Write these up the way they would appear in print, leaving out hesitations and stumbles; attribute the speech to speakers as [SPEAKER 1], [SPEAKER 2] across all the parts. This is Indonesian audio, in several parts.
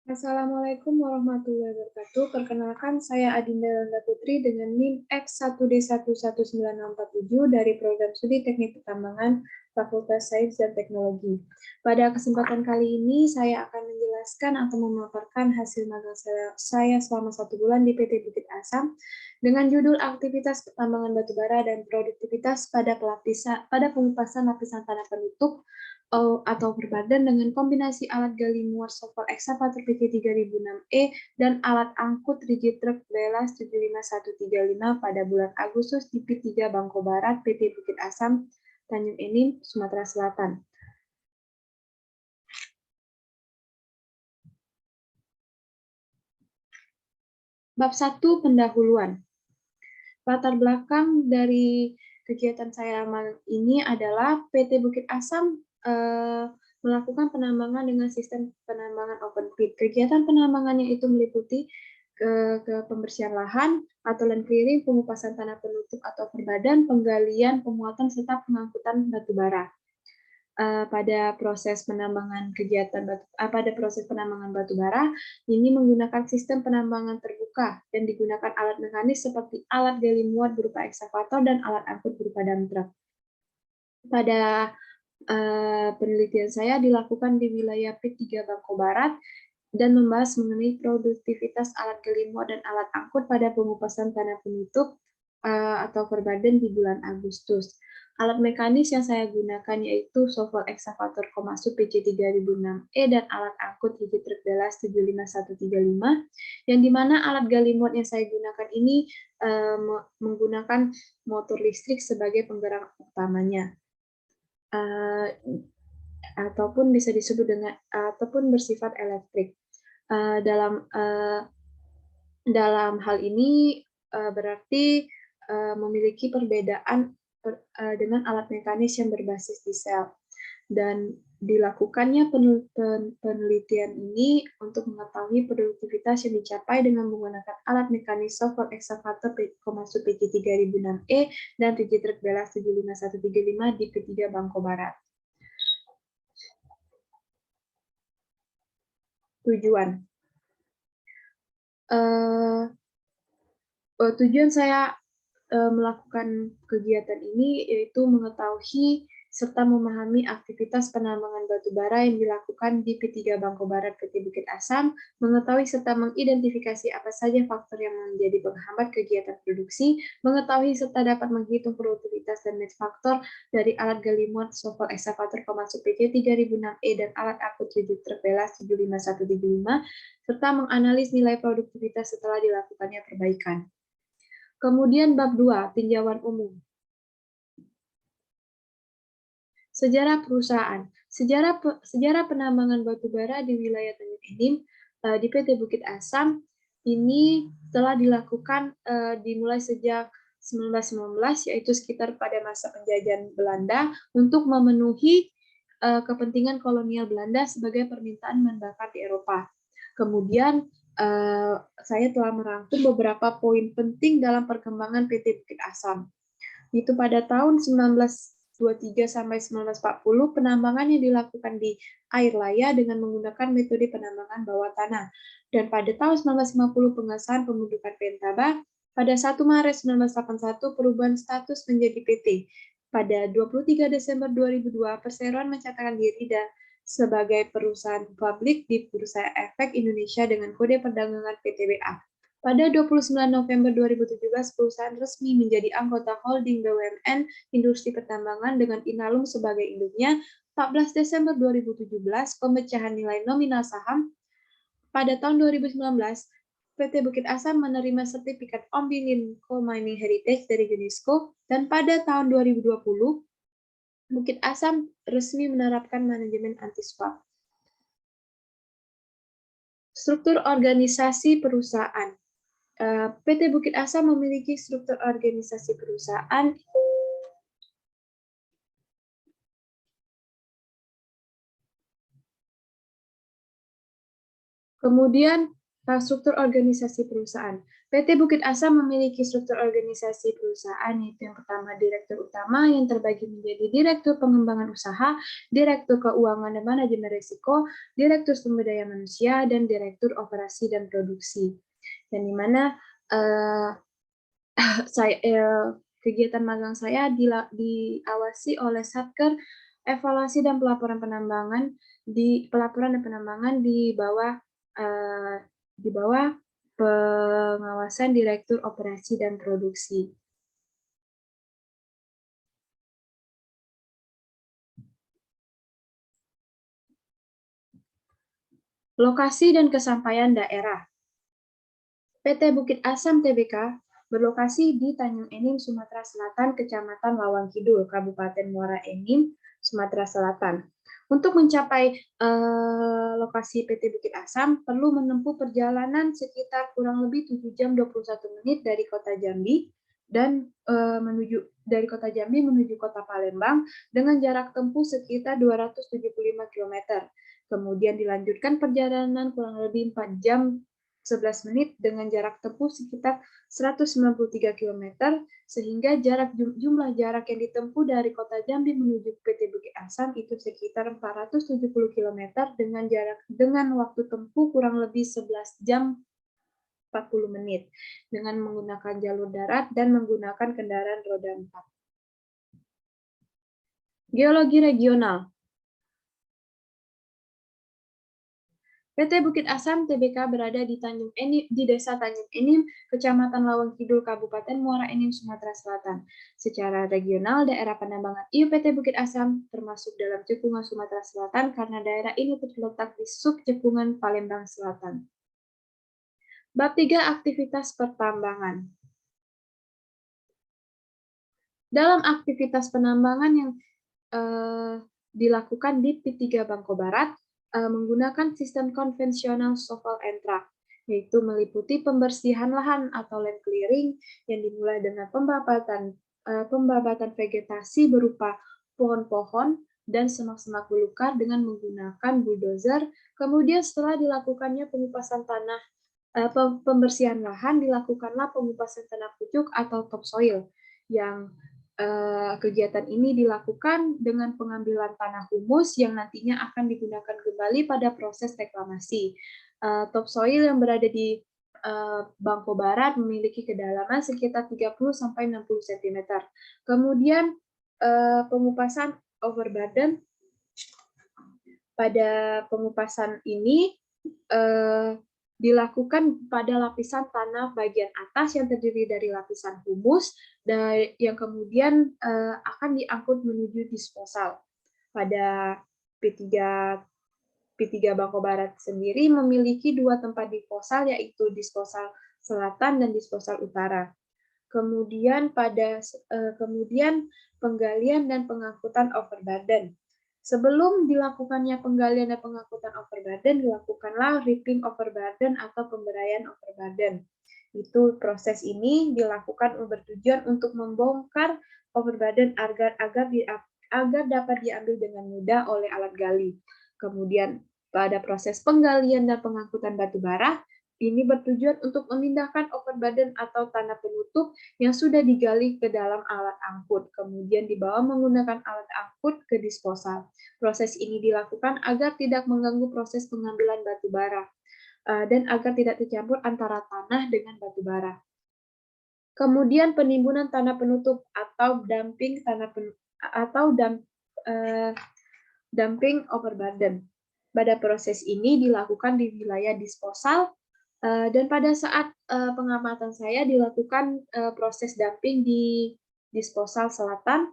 [SPEAKER 1] Assalamualaikum warahmatullahi wabarakatuh. Perkenalkan, saya Adinda Landa Putri dengan NIM X1D11967 dari Program Studi Teknik Pertambangan Fakultas Sains dan Teknologi. Pada kesempatan kali ini, saya akan menjelaskan atau memaparkan hasil magang saya selama 1 bulan di PT Bukit Asam dengan judul Aktivitas Pertambangan Batubara dan Produktivitas pada pengupasan lapisan tanah penutup atau berbadan dengan kombinasi alat gali muat Sokol Excavator PT3006E dan alat angkut rigid truk Velas 75135 pada bulan Agustus di P3 Bangko Barat PT Bukit Asam, Tanjung Enim, Sumatera Selatan. Bab 1 Pendahuluan. Latar belakang dari kegiatan saya ini adalah PT Bukit Asam melakukan penambangan dengan sistem penambangan open pit. Kegiatan penambangannya itu meliputi ke pembersihan lahan atau land clearing, pengupasan tanah penutup atau perbadan, penggalian, pemuatan serta pengangkutan batu bara. Pada proses penambangan batu bara ini menggunakan sistem penambangan terbuka dan digunakan alat mekanis seperti alat gali muat berupa eksavator dan alat angkut berupa dump truck. Pada penelitian saya dilakukan di wilayah P3 Bangko Barat dan membahas mengenai produktivitas alat gali muat dan alat angkut pada pengupasan tanah penutup atau perbadan di bulan Agustus. Alat mekanis yang saya gunakan yaitu Sokol Excavator Komatsu PC3006E dan alat angkut rigid truk Velas 75135, yang dimana alat gali muat yang saya gunakan ini menggunakan motor listrik sebagai penggerak utamanya. Ataupun bisa disebut dengan ataupun bersifat elektrik. Dalam hal ini berarti memiliki perbedaan dengan alat mekanis yang berbasis diesel, dan dilakukannya penelitian ini untuk mengetahui produktivitas yang dicapai dengan menggunakan alat mekanis Sokol Excavator Komatsu PC3006E dan rigid truk Velas 75135 di P3 Bangko Barat. Tujuan saya melakukan kegiatan ini yaitu mengetahui serta memahami aktivitas penambangan batu bara yang dilakukan di P3 Bangko Barat PT Bukit Asam, mengetahui serta mengidentifikasi apa saja faktor yang menjadi penghambat kegiatan produksi, mengetahui serta dapat menghitung produktivitas dan net faktor dari alat gali muat Sokol Excavator Komatsu PC3006E dan alat angkut rigid truk Velas 75135, serta menganalisis nilai produktivitas setelah dilakukannya perbaikan. Kemudian bab 2, tinjauan umum. Sejarah perusahaan. Sejarah penambangan batu bara di wilayah Tanjung Enim di PT Bukit Asam ini telah dilakukan dimulai sejak 1919, yaitu sekitar pada masa penjajahan Belanda untuk memenuhi kepentingan kolonial Belanda sebagai permintaan bahan bakar di Eropa. Kemudian saya telah merangkum beberapa poin penting dalam perkembangan PT Bukit Asam. Itu pada tahun 1923 sampai 1940 penambangan yang dilakukan di air laya dengan menggunakan metode penambangan bawah tanah. Dan pada tahun 1950 pengesahan pembentukan Pentaba. Pada 1 Maret 1981 perubahan status menjadi PT. Pada 23 Desember 2002 Perseroan mencatatkan diri dan sebagai perusahaan publik di Bursa Efek Indonesia dengan kode perdagangan PTBA. Pada 29 November 2017, perusahaan resmi menjadi anggota holding BUMN Industri Pertambangan dengan Inalum sebagai induknya. 14 Desember 2017, pemecahan nilai nominal saham. Pada tahun 2019, PT Bukit Asam menerima sertifikat Ombilin Mining Heritage dari UNESCO, dan pada tahun 2020, Bukit Asam resmi menerapkan manajemen anti-swap. Struktur organisasi perusahaan. PT Bukit Asam memiliki struktur organisasi perusahaan kemudian Struktur organisasi perusahaan. PT Bukit Asam memiliki struktur organisasi perusahaan, yaitu yang pertama Direktur Utama yang terbagi menjadi Direktur Pengembangan Usaha, Direktur Keuangan dan Manajemen Risiko, Direktur Sumber Daya Manusia, dan Direktur Operasi dan Produksi. Dan di mana kegiatan magang saya diawasi oleh Satker Evaluasi dan Pelaporan Penambangan di bawah pengawasan Direktur Operasi dan Produksi. Lokasi dan kesampaian daerah. PT Bukit Asam Tbk berlokasi di Tanjung Enim, Sumatera Selatan, Kecamatan Lawang Kidul, Kabupaten Muara Enim, Sumatera Selatan. Untuk mencapai lokasi PT Bukit Asam perlu menempuh perjalanan sekitar kurang lebih 7 jam 21 menit dari kota Jambi dan dari kota Jambi menuju kota Palembang dengan jarak tempuh sekitar 275 km. Kemudian dilanjutkan perjalanan kurang lebih 4 jam 11 menit dengan jarak tempuh sekitar 193 km, sehingga jumlah jarak yang ditempuh dari kota Jambi menuju PT Bukit Asam itu sekitar 470 km dengan waktu tempuh kurang lebih 11 jam 40 menit dengan menggunakan jalur darat dan menggunakan kendaraan roda 4. Geologi regional. PT Bukit Asam Tbk berada di Desa Tanjung Enim, Kecamatan Lawang Kidul, Kabupaten Muara Enim, Sumatera Selatan. Secara regional, daerah penambangan PT Bukit Asam termasuk dalam cekungan Sumatera Selatan karena daerah ini terletak di subcekungan Palembang Selatan. Bab 3 aktivitas pertambangan. Dalam aktivitas penambangan yang dilakukan di P3 Bangko Barat, menggunakan sistem konvensional shovel and truck, yaitu meliputi pembersihan lahan atau land clearing yang dimulai dengan pembabatan vegetasi berupa pohon-pohon dan semak-semak belukar dengan menggunakan bulldozer. Kemudian setelah dilakukannya pengupasan tanah, pembersihan lahan, dilakukanlah pengupasan tanah pucuk atau topsoil yang kegiatan ini dilakukan dengan pengambilan tanah humus yang nantinya akan digunakan kembali pada proses reklamasi. Topsoil yang berada di Bangko Barat memiliki kedalaman sekitar 30-60 cm. Kemudian pengupasan overburden. Pada pengupasan ini dilakukan pada lapisan tanah bagian atas yang terdiri dari lapisan humus dan yang kemudian akan diangkut menuju disposal. Pada P3 Bangko Barat sendiri memiliki 2 tempat disposal, yaitu disposal selatan dan disposal utara. Kemudian penggalian dan pengangkutan overburden. Sebelum dilakukannya penggalian dan pengangkutan overburden, dilakukanlah ripping overburden atau pemberaian overburden. Proses ini dilakukan bertujuan untuk membongkar overburden agar dapat diambil dengan mudah oleh alat gali. Kemudian pada proses penggalian dan pengangkutan batu bara, ini bertujuan untuk memindahkan overburden atau tanah penutup yang sudah digali ke dalam alat angkut, kemudian dibawa menggunakan alat angkut ke disposal. Proses ini dilakukan agar tidak mengganggu proses pengambilan batu bara dan agar tidak tercampur antara tanah dengan batu bara. Kemudian penimbunan tanah penutup atau dumping overburden. Pada proses ini dilakukan di wilayah disposal. Dan pada saat pengamatan saya dilakukan proses dumping di disposal selatan,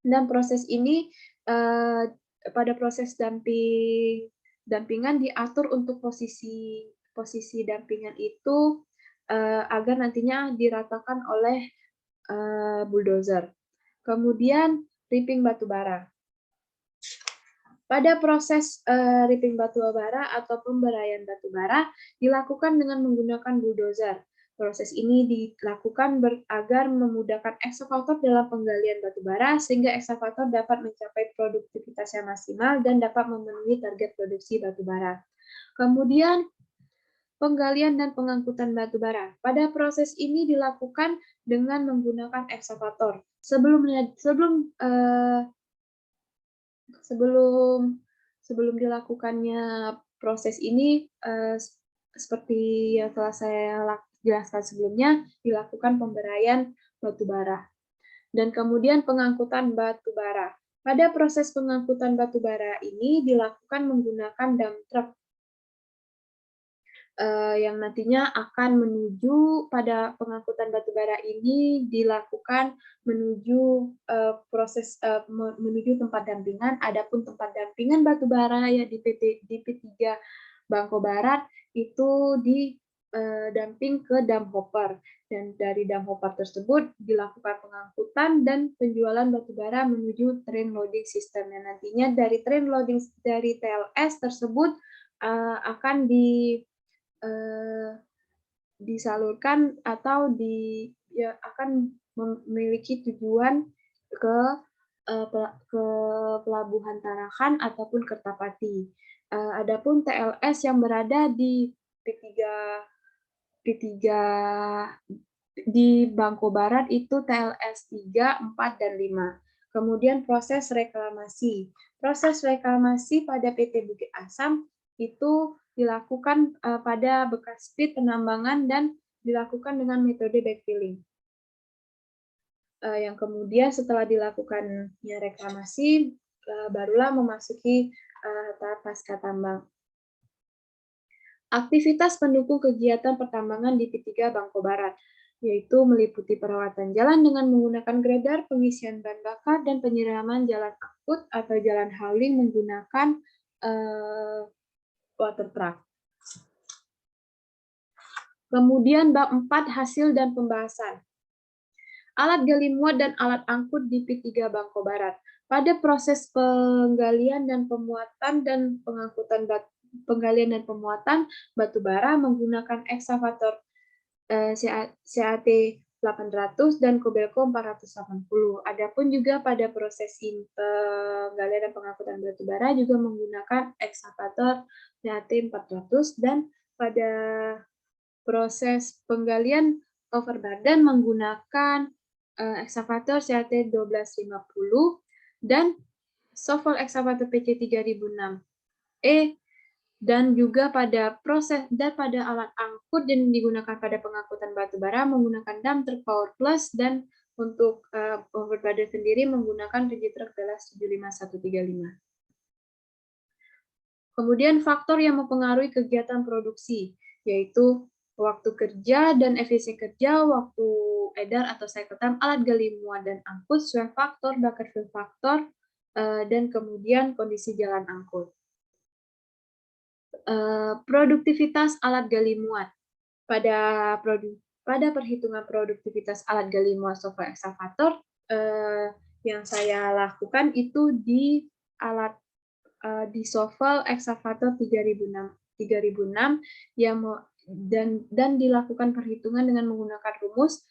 [SPEAKER 1] dan proses ini pada proses dumpingan diatur untuk posisi dumpingan itu agar nantinya diratakan oleh bulldozer. Kemudian ripping batu bara. Pada proses ripping batu bara atau pemberaian batu bara dilakukan dengan menggunakan bulldozer. Proses ini dilakukan agar memudahkan ekskavator dalam penggalian batu bara sehingga ekskavator dapat mencapai produktivitas yang maksimal dan dapat memenuhi target produksi batu bara. Kemudian penggalian dan pengangkutan batu bara. Pada proses ini dilakukan dengan menggunakan ekskavator. Sebelum dilakukannya proses ini, seperti yang telah saya jelaskan sebelumnya, dilakukan pemberaian batu bara. Dan kemudian pengangkutan batu bara. Pada proses pengangkutan batu bara ini dilakukan menggunakan dump truck yang nantinya akan menuju pada pengangkutan batu bara ini dilakukan menuju menuju tempat dampingan. Adapun tempat dampingan batu bara ya di P3 Bangko Barat itu damping ke dump hopper, dan dari dump hopper tersebut dilakukan pengangkutan dan penjualan batu bara menuju train loading system. Dan nantinya dari train loading dari TLS tersebut akan disalurkan atau akan memiliki tujuan ke Pelabuhan Tarakan ataupun Kertapati. Adapun TLS yang berada di P3 di Bangko Barat itu TLS 3, 4, dan 5. Kemudian proses reklamasi. Proses reklamasi pada PT Bukit Asam itu dilakukan pada bekas pit penambangan dan dilakukan dengan metode backfilling. Yang kemudian setelah dilakukannya reklamasi, barulah memasuki tahap pasca tambang. Aktivitas pendukung kegiatan pertambangan di P3 Bangko Barat, yaitu meliputi perawatan jalan dengan menggunakan gredar, pengisian bahan bakar, dan penyiraman jalan akut atau jalan hauling menggunakan water truck. Kemudian bab 4 hasil dan pembahasan. Alat gali muat dan alat angkut di P3 Bangko Barat. Pada proses penggalian dan pemuatan dan pengangkutan penggalian dan pemuatan batu bara menggunakan ekskavator CAT 800 dan Kobelco 480. Adapun juga pada proses penggalian dan pengangkutan batu bara juga menggunakan ekskavator CAT 400, dan pada proses penggalian overburden menggunakan ekskavator CAT 1250 dan shovel excavator PC 3006E, dan juga pada alat angkut yang digunakan pada pengangkutan batu bara menggunakan dump truck Power Plus, dan untuk overburden sendiri menggunakan rigid truck Velas 75135. Kemudian faktor yang mempengaruhi kegiatan produksi, yaitu waktu kerja dan efisiensi kerja, waktu edar atau cycle time, alat gali muat dan angkut, swing faktor, bucket fill faktor, dan kemudian kondisi jalan angkut. Produktivitas alat gali muat. Pada perhitungan produktivitas alat gali muat shovel excavator yang saya lakukan itu di shovel excavator 3006 yang dan dilakukan perhitungan dengan menggunakan rumus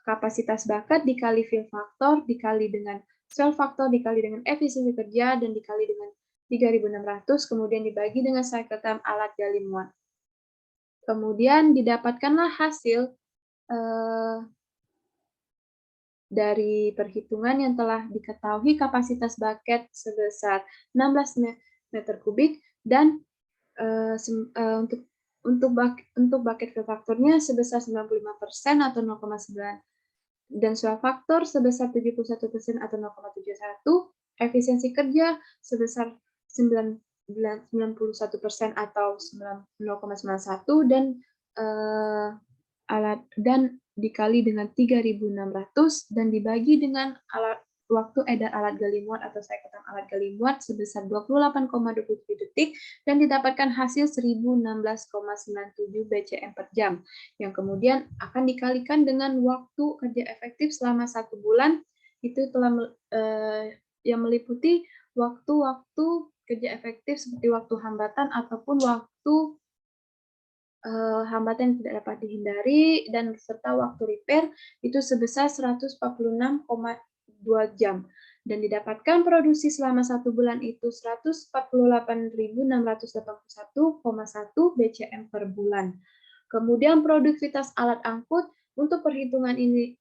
[SPEAKER 1] kapasitas bakat dikali fill faktor dikali dengan swell faktor dikali dengan efisiensi kerja dan dikali dengan 3.600, kemudian dibagi dengan cycle time alat gali muat. Kemudian didapatkanlah hasil dari perhitungan yang telah diketahui kapasitas bucket sebesar 16 meter kubik dan untuk bucket fill faktornya sebesar 95% atau 0,9, dan swell faktor sebesar 71% atau 0,71, efisiensi kerja sebesar 91% atau 0,91, dan dikali dengan 3.600 dan dibagi dengan waktu edar alat gali muat atau cycle time alat gali muat sebesar 28,27 detik dan didapatkan hasil 1016,97 BCM per jam, yang kemudian akan dikalikan dengan waktu kerja efektif selama 1 bulan. Itu telah yang meliputi waktu-waktu kerja efektif seperti waktu hambatan ataupun waktu hambatan yang tidak dapat dihindari, dan serta waktu repair itu sebesar 146,2 jam. Dan didapatkan produksi selama 1 bulan itu 148.681,1 BCM per bulan. Kemudian produktivitas alat angkut, untuk perhitungan ini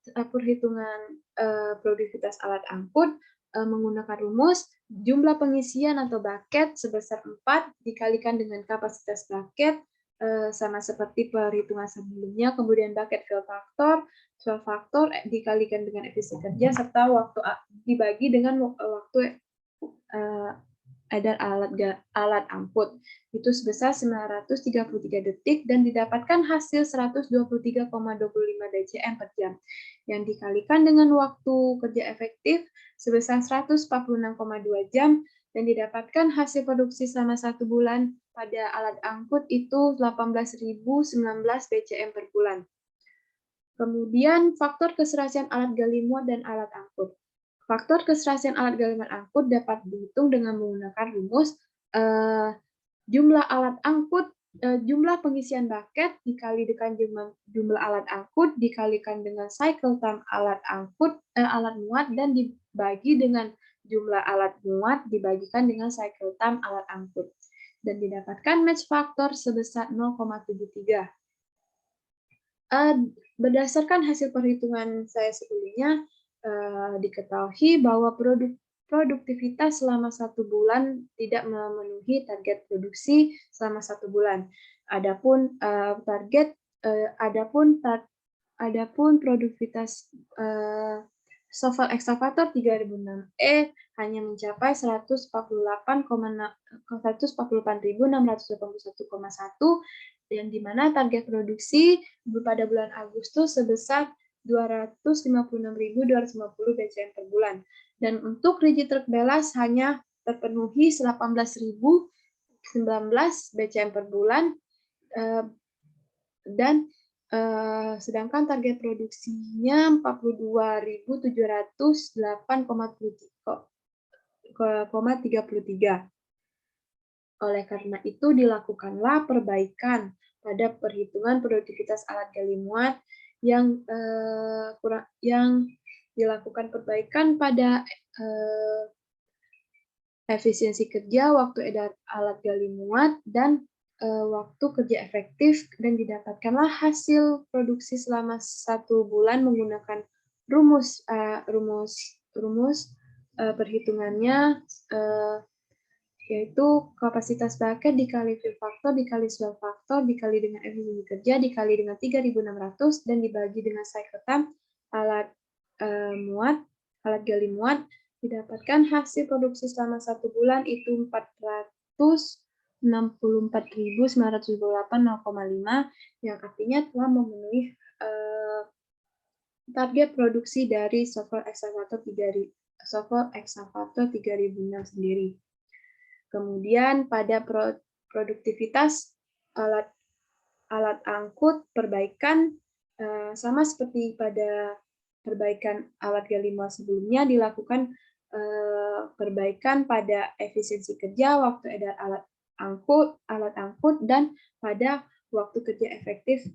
[SPEAKER 1] produktivitas alat angkut menggunakan rumus jumlah pengisian atau bucket sebesar 4 dikalikan dengan kapasitas bucket sama seperti perhitungan sebelumnya, kemudian bucket fill factor dikalikan dengan efisiensi kerja serta waktu dibagi dengan waktu edar alat angkut itu sebesar 933 detik dan didapatkan hasil 123,25 DCM per jam yang dikalikan dengan waktu kerja efektif sebesar 146,2 jam dan didapatkan hasil produksi selama 1 bulan pada alat angkut itu 18.019 BCM per bulan. Kemudian faktor keserasian alat gali muat dan alat angkut. Faktor keserasian alat gali muat angkut dapat dihitung dengan menggunakan rumus jumlah alat angkut, jumlah pengisian bucket dikali dengan jumlah alat angkut dikalikan dengan cycle time alat angkut alat muat dan dibagi dengan jumlah alat muat dibagikan dengan cycle time alat angkut dan didapatkan match faktor sebesar 0,73. Berdasarkan hasil perhitungan saya sebelumnya, diketahui bahwa produktivitas selama 1 bulan tidak memenuhi target produksi selama 1 bulan. Adapun produktivitas Sovel Excavator 3006E hanya mencapai 148.681,1 dan di mana target produksi pada bulan Agustus sebesar 256.250 BCM per bulan. Dan untuk rigid truk belas hanya terpenuhi 18.019 BCM per bulan dan sedangkan target produksinya 42.708,33. Oleh karena itu, dilakukanlah perbaikan pada perhitungan produktivitas alat gali muat yang dilakukan perbaikan pada efisiensi kerja, waktu edar alat gali muat, dan waktu kerja efektif, dan didapatkanlah hasil produksi selama 1 bulan menggunakan rumus perhitungannya yaitu kapasitas bucket dikali fill factor dikali swell factor dikali dengan efisiensi kerja dikali dengan 3.600 dan dibagi dengan cycle time alat gali muat, didapatkan hasil produksi selama 1 bulan itu 464.928,0,5 yang artinya telah memenuhi target produksi dari Sovel Excavator 3006 sendiri. Kemudian pada produktivitas alat angkut perbaikan sama seperti pada perbaikan alat gali muat sebelumnya dilakukan perbaikan pada efisiensi kerja, waktu edar alat angkut dan pada waktu kerja efektifnya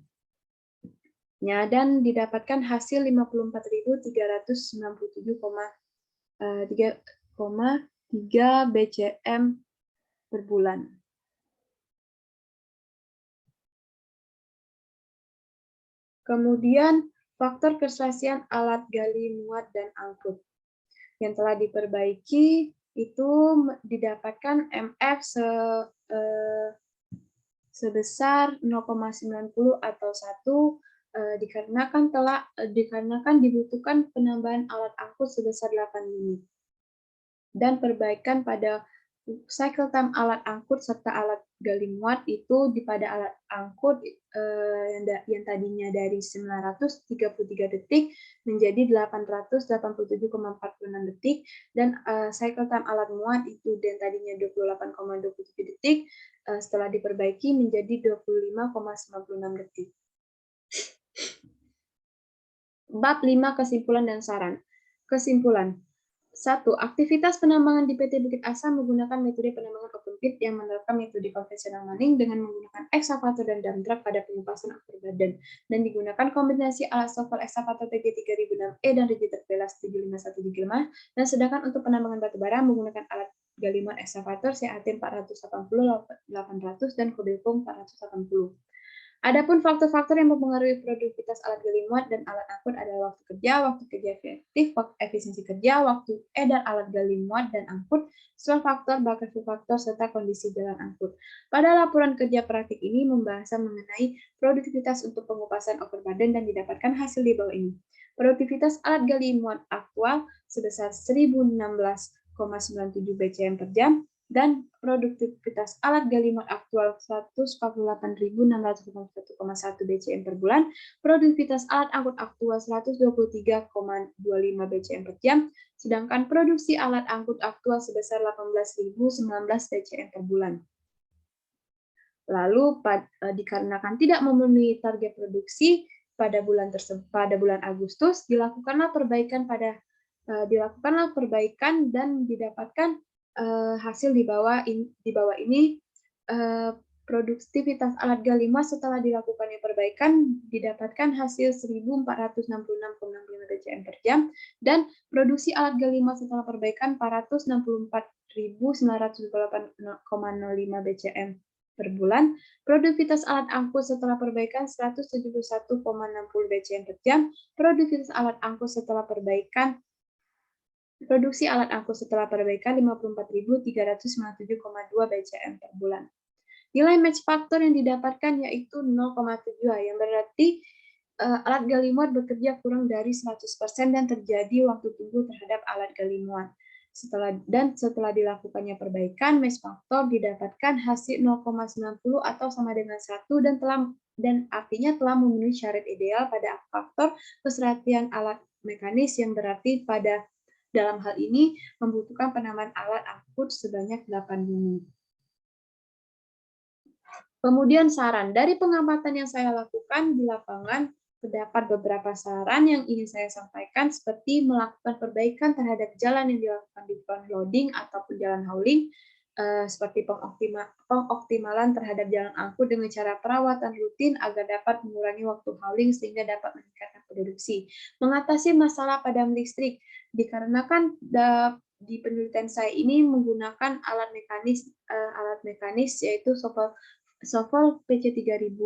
[SPEAKER 1] dan didapatkan hasil 54.397,3 BCM per bulan. Kemudian faktor keserasian alat gali muat dan angkut yang telah diperbaiki itu didapatkan MF sebesar 0,90 atau 1 dikarenakan dibutuhkan penambahan alat angkut sebesar 8 unit. Dan perbaikan pada cycle time alat angkut serta alat gali muat itu pada alat angkut yang tadinya dari 933 detik menjadi 887,46 detik dan cycle time alat muat itu yang tadinya 28,27 detik setelah diperbaiki menjadi 25,96 detik. Bab 5 kesimpulan dan saran. Kesimpulan. 1. Aktivitas penambangan di PT Bukit Asam menggunakan metode penambangan open pit yang menerapkan metode konvensional mining dengan menggunakan ekskavator dan dump truck pada pengupasan overburden, dan digunakan kombinasi alat shovel ekskavator TG3006E dan rigid Velas 751 di Gilmah, dan sedangkan untuk penambangan batubara menggunakan alat galimuat ekskavator CAT 480, 800, dan Kobelco 480. Adapun faktor-faktor yang mempengaruhi produktivitas alat gali muat dan alat angkut adalah waktu kerja efektif, waktu efisiensi kerja, waktu edar alat gali muat dan angkut, swell faktor, bakar faktor, serta kondisi jalan angkut. Pada laporan kerja praktik ini membahas mengenai produktivitas untuk pengupasan overburden dan didapatkan hasil di bawah ini. Produktivitas alat gali muat aktual sebesar 1016,97 BCM per jam, dan produktivitas alat gali muat aktual 148.681,1 BCM per bulan, produktivitas alat angkut aktual 123,25 BCM per jam, sedangkan produksi alat angkut aktual sebesar 18.019 BCM per bulan. Lalu dikarenakan tidak memenuhi target produksi pada bulan Agustus, dilakukanlah perbaikan dan didapatkan hasil di bawah ini. Produktivitas alat gali muat setelah dilakukannya perbaikan didapatkan hasil 1.466,65 BCM per jam, dan produksi alat gali muat setelah perbaikan 464.908,05 BCM per bulan. Produktivitas alat angkut setelah perbaikan 171,60 BCM per jam. Produksi alat angkut setelah perbaikan 54.397,2 BCM per bulan. Nilai match factor yang didapatkan yaitu 0,7, yang berarti alat gali muat bekerja kurang dari 100% dan terjadi waktu tunggu terhadap alat gali muat. Setelah dilakukannya perbaikan, match factor didapatkan hasil 0,90 atau sama dengan 1, dan artinya telah memenuhi syarat ideal pada faktor keserasian alat mekanis, yang berarti dalam hal ini membutuhkan penambahan alat angkut sebanyak 8 unit. Kemudian saran. Dari pengamatan yang saya lakukan di lapangan, terdapat beberapa saran yang ingin saya sampaikan, seperti melakukan perbaikan terhadap jalan yang dilakukan di front loading ataupun jalan hauling, seperti pengoptimalan terhadap jalan angkut dengan cara perawatan rutin agar dapat mengurangi waktu hauling sehingga dapat meningkatkan produksi. Mengatasi masalah padam listrik, dikarenakan di penelitian saya ini menggunakan alat mekanis yaitu shovel PC3000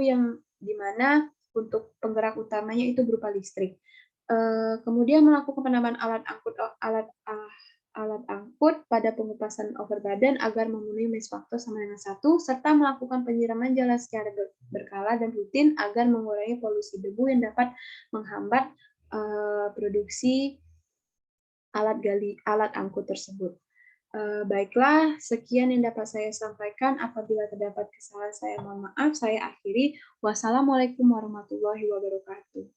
[SPEAKER 1] yang dimana untuk penggerak utamanya itu berupa listrik. Kemudian melakukan penambahan alat angkut pada pengupasan overburden agar memenuhi match factor sama dengan 1, serta melakukan penyiraman jalan secara berkala dan rutin agar mengurangi polusi debu yang dapat menghambat produksi alat angkut tersebut. Baiklah, sekian yang dapat saya sampaikan. Apabila terdapat kesalahan, saya mohon maaf. Saya akhiri. Wassalamualaikum warahmatullahi wabarakatuh.